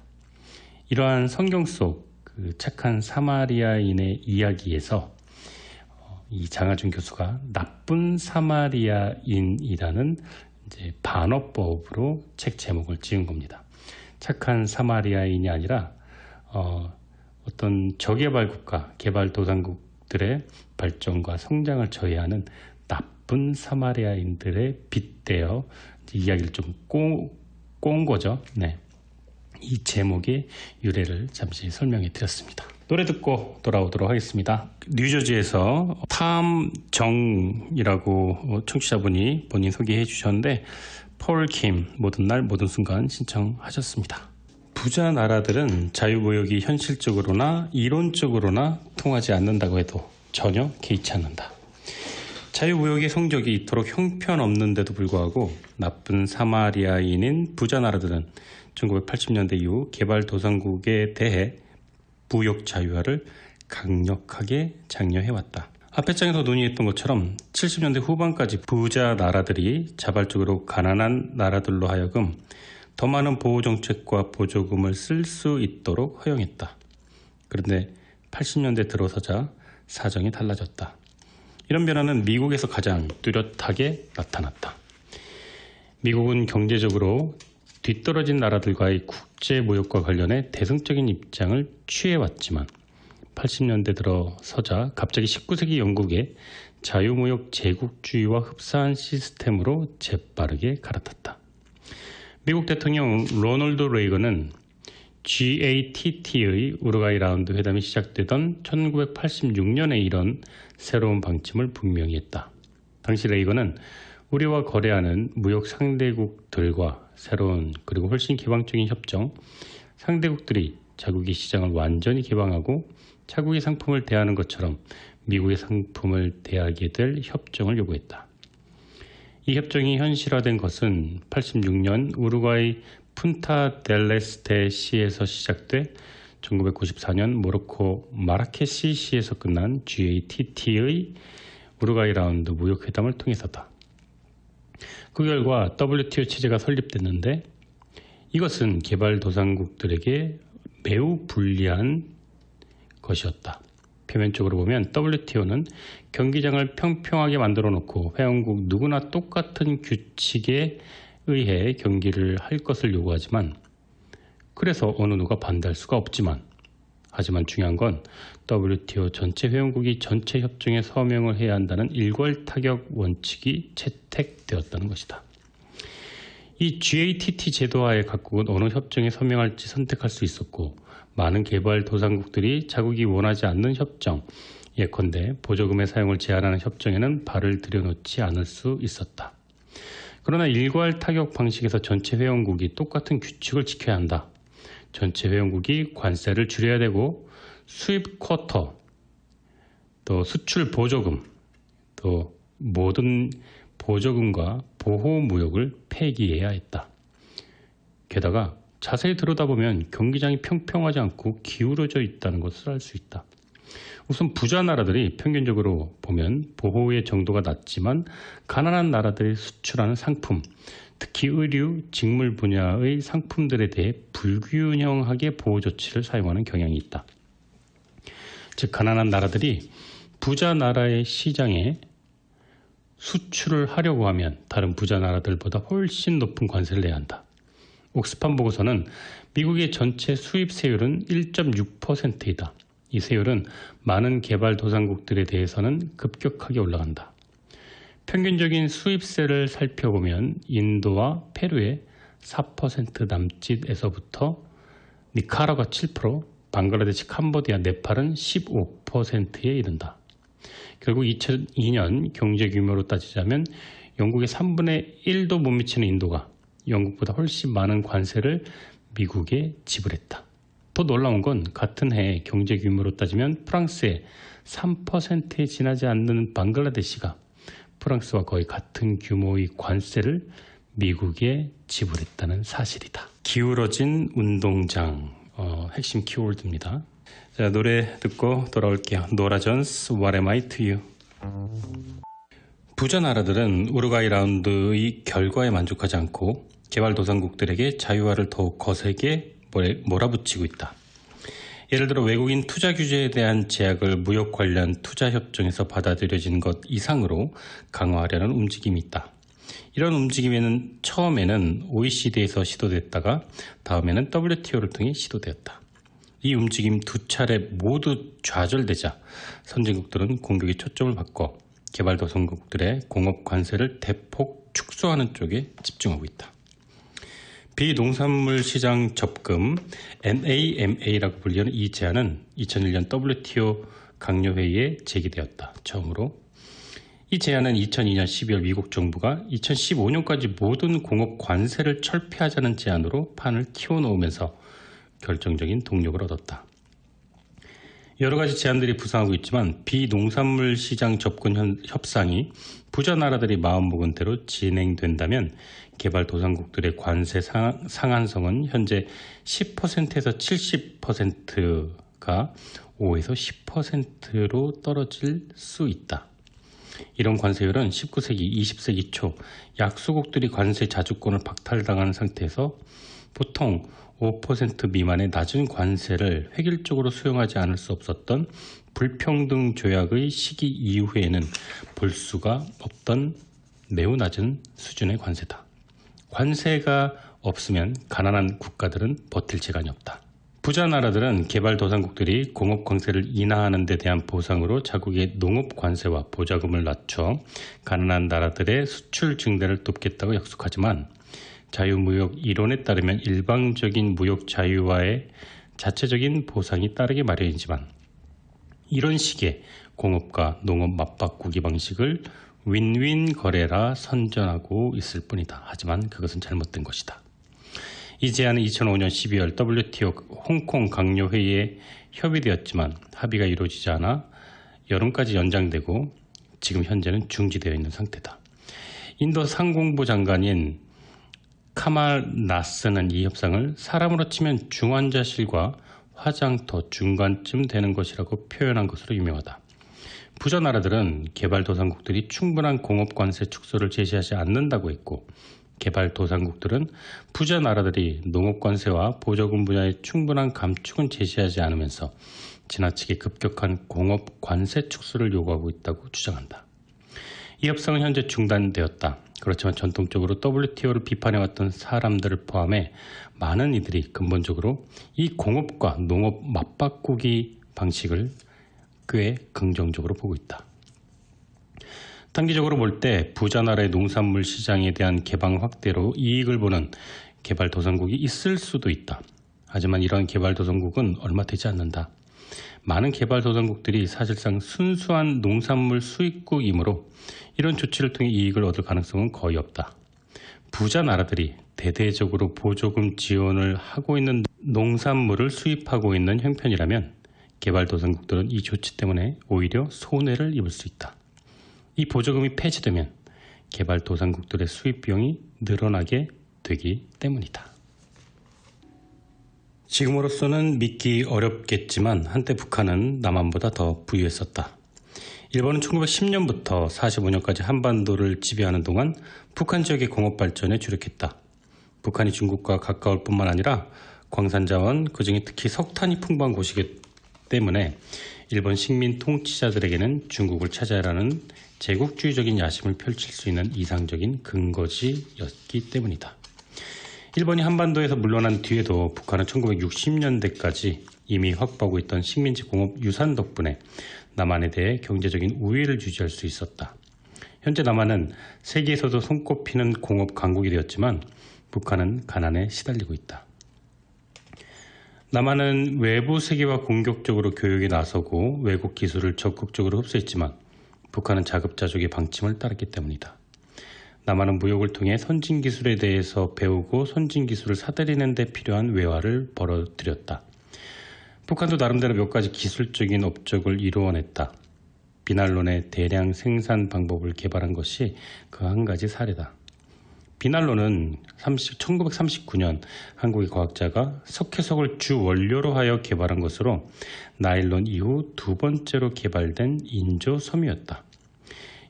이러한 성경 속 그 착한 사마리아인의 이야기에서 이 장하준 교수가 나쁜 사마리아인이라는 이제 반어법으로 책 제목을 지은 겁니다. 착한 사마리아인이 아니라 어떤 저개발 국가, 개발도상국들의 발전과 성장을 저해하는 나쁜 사마리아인들에 빗대어 이야기를 좀 꼬은 거죠. 네. 이 제목의 유래를 잠시 설명해 드렸습니다. 노래 듣고 돌아오도록 하겠습니다. 뉴저지에서 탐 정이라고 청취자분이 본인 소개해 주셨는데, 폴 킴 모든 날 모든 순간 신청하셨습니다. 부자 나라들은 자유무역이 현실적으로나 이론적으로나 통하지 않는다고 해도 전혀 개의치 않는다. 자유무역의 성적이 이토록 형편없는데도 불구하고 나쁜 사마리아인인 부자 나라들은 1980년대 이후 개발도상국에 대해 무역 자유화를 강력하게 장려해왔다. 앞에 장에서 논의했던 것처럼 70년대 후반까지 부자 나라들이 자발적으로 가난한 나라들로 하여금 더 많은 보호정책과 보조금을 쓸 수 있도록 허용했다. 그런데 80년대 들어서자 사정이 달라졌다. 이런 변화는 미국에서 가장 뚜렷하게 나타났다. 미국은 경제적으로 뒤떨어진 나라들과의 국제무역과 관련해 대승적인 입장을 취해왔지만 80년대 들어서자 갑자기 19세기 영국의 자유무역 제국주의와 흡사한 시스템으로 재빠르게 갈아탔다. 미국 대통령 로널드 레이건은 GATT의 우루과이 라운드 회담이 시작되던 1986년에 이런 새로운 방침을 분명히 했다. 당시 레이건은 우리와 거래하는 무역 상대국들과 새로운 그리고 훨씬 개방적인 협정, 상대국들이 자국의 시장을 완전히 개방하고 자국의 상품을 대하는 것처럼 미국의 상품을 대하게 될 협정을 요구했다. 이 협정이 현실화된 것은 86년 우루과이 푼타 델 에스테시에서 시작돼 1994년 모로코 마라케시시에서 끝난 GATT의 우루과이 라운드 무역회담을 통해서다. 그 결과 WTO 체제가 설립됐는데 이것은 개발도상국들에게 매우 불리한 것이었다. 표면적으로 보면 WTO는 경기장을 평평하게 만들어 놓고 회원국 누구나 똑같은 규칙에 의해 경기를 할 것을 요구하지만, 그래서 어느 누가 반대할 수가 없지만, 하지만 중요한 건 WTO 전체 회원국이 전체 협정에 서명을 해야 한다는 일괄타격 원칙이 채택되었다는 것이다. 이 GATT 제도하에 각국은 어느 협정에 서명할지 선택할 수 있었고, 많은 개발도상국들이 자국이 원하지 않는 협정, 예컨대 보조금의 사용을 제한하는 협정에는 발을 들여놓지 않을 수 있었다. 그러나 일괄 타격 방식에서 전체 회원국이 똑같은 규칙을 지켜야 한다. 전체 회원국이 관세를 줄여야 되고 수입 쿼터, 또 수출 보조금, 또 모든 보조금과 보호무역을 폐기해야 했다. 게다가 자세히 들여다보면 경기장이 평평하지 않고 기울어져 있다는 것을 알 수 있다. 우선 부자 나라들이 평균적으로 보면 보호의 정도가 낮지만 가난한 나라들이 수출하는 상품, 특히 의류, 직물 분야의 상품들에 대해 불균형하게 보호 조치를 사용하는 경향이 있다. 즉 가난한 나라들이 부자 나라의 시장에 수출을 하려고 하면 다른 부자 나라들보다 훨씬 높은 관세를 내야 한다. 옥스팜 보고서는 미국의 전체 수입 세율은 1.6%이다. 이 세율은 많은 개발도상국들에 대해서는 급격하게 올라간다. 평균적인 수입세를 살펴보면 인도와 페루의 4% 남짓에서부터 니카라과 7%, 방글라데시, 캄보디아, 네팔은 15%에 이른다. 결국 2002년 경제 규모로 따지자면 영국의 3분의 1도 못 미치는 인도가 영국보다 훨씬 많은 관세를 미국에 지불했다. 더 놀라운 건 같은 해 경제 규모로 따지면 프랑스의 3%에 지나지 않는 방글라데시가 프랑스와 거의 같은 규모의 관세를 미국에 지불했다는 사실이다. 기울어진 운동장, 핵심 키워드입니다. 자, 노래 듣고 돌아올게요. 노라 존스, What Am I To You. 부자 나라들은 우루과이 라운드의 결과에 만족하지 않고 개발도상국들에게 자유화를 더욱 거세게 몰아붙이고 있다. 예를 들어 외국인 투자 규제에 대한 제약을 무역 관련 투자 협정에서 받아들여진 것 이상으로 강화하려는 움직임이 있다. 이런 움직임에는 처음에는 OECD에서 시도됐다가 다음에는 WTO를 통해 시도되었다. 이 움직임 두 차례 모두 좌절되자 선진국들은 공격의 초점을 바꿔 개발도상국들의 공업 관세를 대폭 축소하는 쪽에 집중하고 있다. 비농산물 시장 접근 NAMA라고 불리는 이 제안은 2001년 WTO 강요회의에 제기되었다. 처음으로. 이 제안은 2002년 12월 미국 정부가 2015년까지 모든 공업 관세를 철폐하자는 제안으로 판을 키워놓으면서 결정적인 동력을 얻었다. 여러 가지 제안들이 부상하고 있지만 비농산물 시장 접근 협상이 부자 나라들이 마음먹은 대로 진행된다면 개발도상국들의 관세 상한선은 현재 10%에서 70%가 5에서 10%로 떨어질 수 있다. 이런 관세율은 19세기, 20세기 초 약소국들이 관세 자주권을 박탈당하는 상태에서 보통 5% 미만의 낮은 관세를 획일적으로 수용하지 않을 수 없었던 불평등 조약의 시기 이후에는 볼 수가 없던 매우 낮은 수준의 관세다. 관세가 없으면 가난한 국가들은 버틸 재간이 없다. 부자 나라들은 개발도상국들이 공업 관세를 인하하는 데 대한 보상으로 자국의 농업 관세와 보자금을 낮춰 가난한 나라들의 수출 증대를 돕겠다고 약속하지만 자유무역 이론에 따르면 일방적인 무역 자유화에 자체적인 보상이 따르기 마련이지만 이런 식의 공업과 농업 맞바꾸기 방식을 윈윈 거래라 선전하고 있을 뿐이다. 하지만 그것은 잘못된 것이다. 이 제안은 2005년 12월 WTO 홍콩 강요회의에 협의되었지만 합의가 이루어지지 않아 여름까지 연장되고 지금 현재는 중지되어 있는 상태다. 인도 상공부 장관인 카말 나스는 이 협상을 사람으로 치면 중환자실과 화장터 중간쯤 되는 것이라고 표현한 것으로 유명하다. 부자 나라들은 개발도상국들이 충분한 공업 관세 축소를 제시하지 않는다고 했고 개발도상국들은 부자 나라들이 농업 관세와 보조금 분야의 충분한 감축은 제시하지 않으면서 지나치게 급격한 공업 관세 축소를 요구하고 있다고 주장한다. 이 협상은 현재 중단되었다. 그렇지만 전통적으로 WTO를 비판해왔던 사람들을 포함해 많은 이들이 근본적으로 이 공업과 농업 맞바꾸기 방식을 꽤 긍정적으로 보고 있다. 단기적으로 볼 때 부자 나라의 농산물 시장에 대한 개방 확대로 이익을 보는 개발도상국이 있을 수도 있다. 하지만 이러한 개발도상국은 얼마 되지 않는다. 많은 개발도상국들이 사실상 순수한 농산물 수입국이므로 이런 조치를 통해 이익을 얻을 가능성은 거의 없다. 부자 나라들이 대대적으로 보조금 지원을 하고 있는 농산물을 수입하고 있는 형편이라면 개발도상국들은 이 조치 때문에 오히려 손해를 입을 수 있다. 이 보조금이 폐지되면 개발도상국들의 수입 비용이 늘어나게 되기 때문이다. 지금으로서는 믿기 어렵겠지만 한때 북한은 남한보다 더 부유했었다. 일본은 1910년부터 45년까지 한반도를 지배하는 동안 북한 지역의 공업 발전에 주력했다. 북한이 중국과 가까울 뿐만 아니라 광산자원, 그중에 특히 석탄이 풍부한 곳이기 때문에 일본 식민 통치자들에게는 중국을 차지하라는 제국주의적인 야심을 펼칠 수 있는 이상적인 근거지였기 때문이다. 일본이 한반도에서 물러난 뒤에도 북한은 1960년대까지 이미 확보하고 있던 식민지 공업 유산 덕분에 남한에 대해 경제적인 우위를 유지할 수 있었다. 현재 남한은 세계에서도 손꼽히는 공업 강국이 되었지만 북한은 가난에 시달리고 있다. 남한은 외부 세계와 공격적으로 교역에 나서고 외국 기술을 적극적으로 흡수했지만 북한은 자급자족의 방침을 따랐기 때문이다. 남한은 무역을 통해 선진 기술에 대해서 배우고 선진 기술을 사들이는 데 필요한 외화를 벌어들였다. 북한도 나름대로 몇 가지 기술적인 업적을 이루어냈다. 비난론의 대량 생산 방법을 개발한 것이 그 한 가지 사례다. 비난론은 1939년 한국의 과학자가 석회석을 주 원료로 하여 개발한 것으로 나일론 이후 두 번째로 개발된 인조 섬유였다.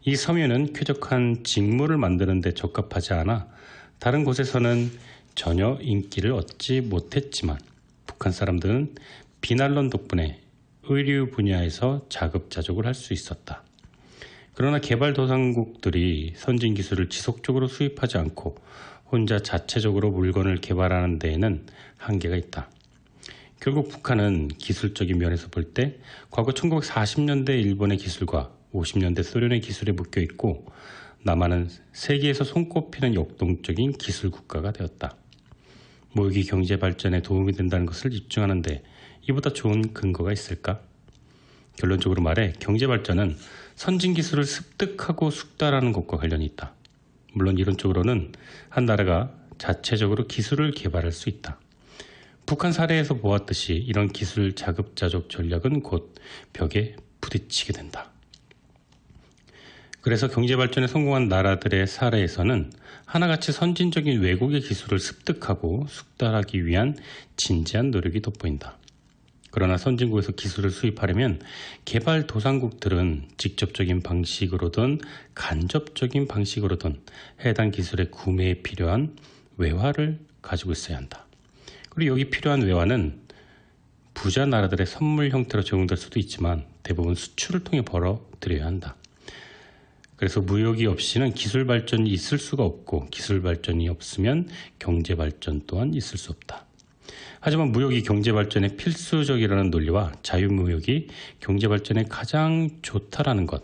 이 섬유는 쾌적한 직물을 만드는 데 적합하지 않아 다른 곳에서는 전혀 인기를 얻지 못했지만 북한 사람들은 비난론 덕분에 의류 분야에서 자급자족을 할 수 있었다. 그러나 개발도상국들이 선진 기술을 지속적으로 수입하지 않고 혼자 자체적으로 물건을 개발하는 데에는 한계가 있다. 결국 북한은 기술적인 면에서 볼 때 과거 1940년대 일본의 기술과 50년대 소련의 기술에 묶여 있고 남한은 세계에서 손꼽히는 역동적인 기술 국가가 되었다. 무역이 경제 발전에 도움이 된다는 것을 입증하는데 이보다 좋은 근거가 있을까? 결론적으로 말해 경제 발전은 선진 기술을 습득하고 숙달하는 것과 관련이 있다. 물론 이론적으로는 한 나라가 자체적으로 기술을 개발할 수 있다. 북한 사례에서 보았듯이 이런 기술 자급자족 전략은 곧 벽에 부딪히게 된다. 그래서 경제발전에 성공한 나라들의 사례에서는 하나같이 선진적인 외국의 기술을 습득하고 숙달하기 위한 진지한 노력이 돋보인다. 그러나 선진국에서 기술을 수입하려면 개발도상국들은 직접적인 방식으로든 간접적인 방식으로든 해당 기술의 구매에 필요한 외화를 가지고 있어야 한다. 그리고 여기 필요한 외화는 부자 나라들의 선물 형태로 제공될 수도 있지만 대부분 수출을 통해 벌어들여야 한다. 그래서 무역이 없이는 기술 발전이 있을 수가 없고 기술 발전이 없으면 경제 발전 또한 있을 수 없다. 하지만 무역이 경제 발전에 필수적이라는 논리와 자유무역이 경제 발전에 가장 좋다라는 것,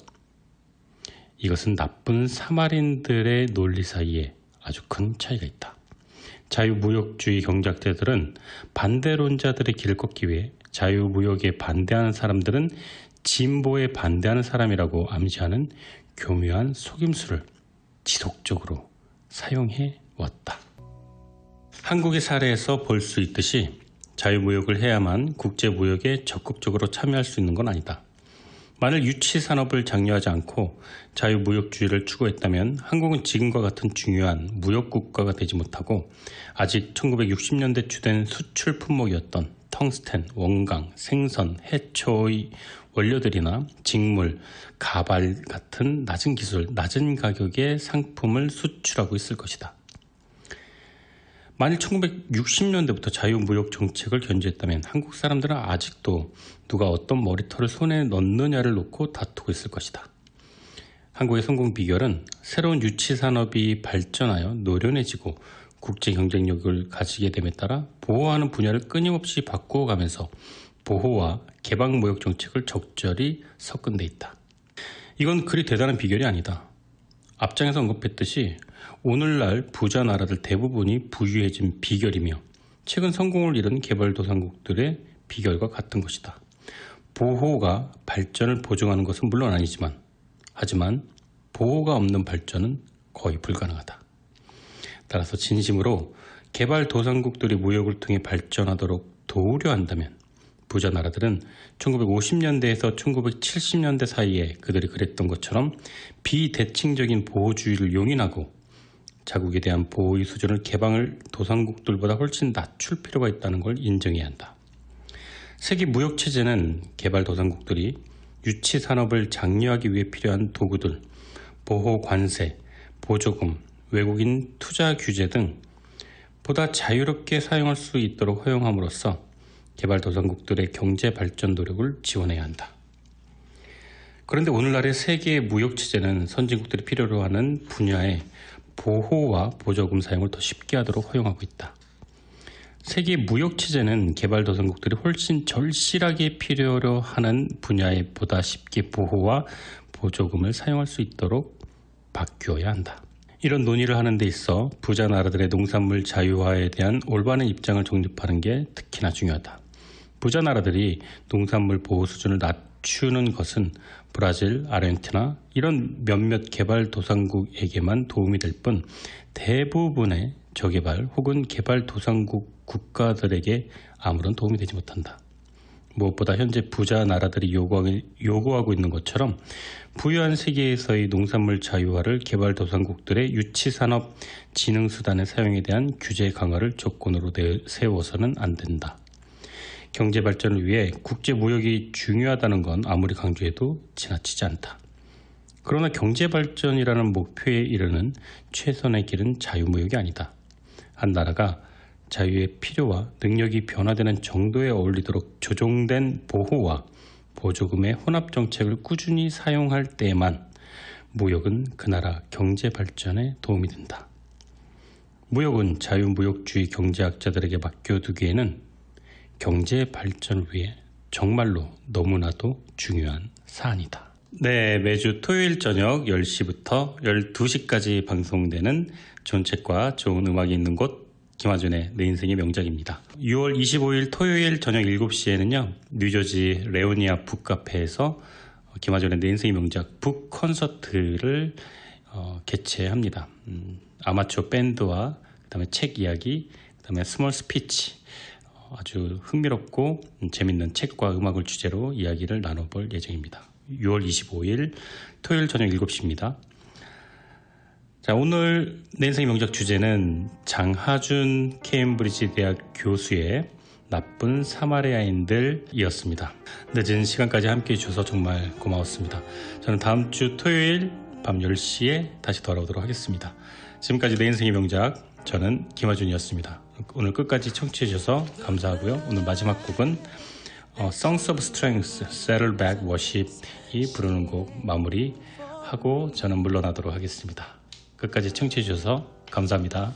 이것은 나쁜 사마리인들의 논리 사이에 아주 큰 차이가 있다. 자유무역주의 경제학자들은 반대론자들의 길을 걷기 위해 자유무역에 반대하는 사람들은 진보에 반대하는 사람이라고 암시하는 교묘한 속임수를 지속적으로 사용해 왔다. 한국의 사례에서 볼 수 있듯이 자유무역을 해야만 국제무역에 적극적으로 참여할 수 있는 건 아니다. 만일 유치산업을 장려하지 않고 자유무역주의를 추구했다면 한국은 지금과 같은 중요한 무역국가가 되지 못하고 아직 1960년대 주된 수출 품목이었던 텅스텐, 원강, 생선, 해초의 원료들이나 직물, 가발 같은 낮은 기술, 낮은 가격의 상품을 수출하고 있을 것이다. 만일 1960년대부터 자유무역 정책을 견지했다면 한국 사람들은 아직도 누가 어떤 머리털을 손에 넣느냐를 놓고 다투고 있을 것이다. 한국의 성공 비결은 새로운 유치산업이 발전하여 노련해지고 국제 경쟁력을 가지게 됨에 따라 보호하는 분야를 끊임없이 바꾸어가면서 보호와 개방무역 정책을 적절히 섞은 데 있다. 이건 그리 대단한 비결이 아니다. 앞장에서 언급했듯이 오늘날 부자 나라들 대부분이 부유해진 비결이며 최근 성공을 이룬 개발도상국들의 비결과 같은 것이다. 보호가 발전을 보증하는 것은 물론 아니지만, 하지만 보호가 없는 발전은 거의 불가능하다. 따라서 진심으로 개발도상국들이 무역을 통해 발전하도록 도우려 한다면 부자 나라들은 1950년대에서 1970년대 사이에 그들이 그랬던 것처럼 비대칭적인 보호주의를 용인하고 자국에 대한 보호의 수준을 개발 도상국들보다 훨씬 낮출 필요가 있다는 걸 인정해야 한다. 세계 무역체제는 개발 도상국들이 유치 산업을 장려하기 위해 필요한 도구들, 보호 관세, 보조금, 외국인 투자 규제 등 보다 자유롭게 사용할 수 있도록 허용함으로써 개발도상국들의 경제 발전 노력을 지원해야 한다. 그런데 오늘날의 세계 무역체제는 선진국들이 필요로 하는 분야에 보호와 보조금 사용을 더 쉽게 하도록 허용하고 있다. 세계 무역체제는 개발도상국들이 훨씬 절실하게 필요로 하는 분야에 보다 쉽게 보호와 보조금을 사용할 수 있도록 바뀌어야 한다. 이런 논의를 하는 데 있어 부자 나라들의 농산물 자유화에 대한 올바른 입장을 정립하는 게 특히나 중요하다. 부자 나라들이 농산물 보호 수준을 낮추는 것은 브라질, 아르헨티나 이런 몇몇 개발도상국에게만 도움이 될 뿐 대부분의 저개발 혹은 개발도상국 국가들에게 아무런 도움이 되지 못한다. 무엇보다 현재 부자 나라들이 요구하고 있는 것처럼 부유한 세계에서의 농산물 자유화를 개발도상국들의 유치산업 진흥수단의 사용에 대한 규제 강화를 조건으로 세워서는 안 된다. 경제 발전을 위해 국제무역이 중요하다는 건 아무리 강조해도 지나치지 않다. 그러나 경제 발전이라는 목표에 이르는 최선의 길은 자유무역이 아니다. 한 나라가 자유의 필요와 능력이 변화되는 정도에 어울리도록 조정된 보호와 보조금의 혼합정책을 꾸준히 사용할 때에만 무역은 그 나라 경제 발전에 도움이 된다. 무역은 자유무역주의 경제학자들에게 맡겨두기에는 경제 발전을 위해 정말로 너무나도 중요한 사안이다. 네, 매주 토요일 저녁 10시부터 12시까지 방송되는 좋은 책과 좋은 음악이 있는 곳 김하준의 내 인생의 명작입니다. 6월 25일 토요일 저녁 7시에는요. 뉴저지 레오니아 북카페에서 김하준의 내 인생의 명작 북 콘서트를 개최합니다. 아마추어 밴드와 그다음에 책 이야기, 그다음에 스몰 스피치 아주 흥미롭고 재밌는 책과 음악을 주제로 이야기를 나눠볼 예정입니다. 6월 25일 토요일 저녁 7시입니다. 자, 오늘 내 인생의 명작 주제는 장하준 케임브리지 대학 교수의 나쁜 사마리아인들이었습니다. 늦은 시간까지 함께해 주셔서 정말 고마웠습니다. 저는 다음 주 토요일 밤 10시에 다시 돌아오도록 하겠습니다. 지금까지 내 인생의 명작, 저는 김하준이었습니다. 오늘 끝까지 청취해 주셔서 감사하고요. 오늘 마지막 곡은 Songs of Strength, Saddleback Worship이 부르는 곡 마무리하고 저는 물러나도록 하겠습니다. 끝까지 청취해 주셔서 감사합니다.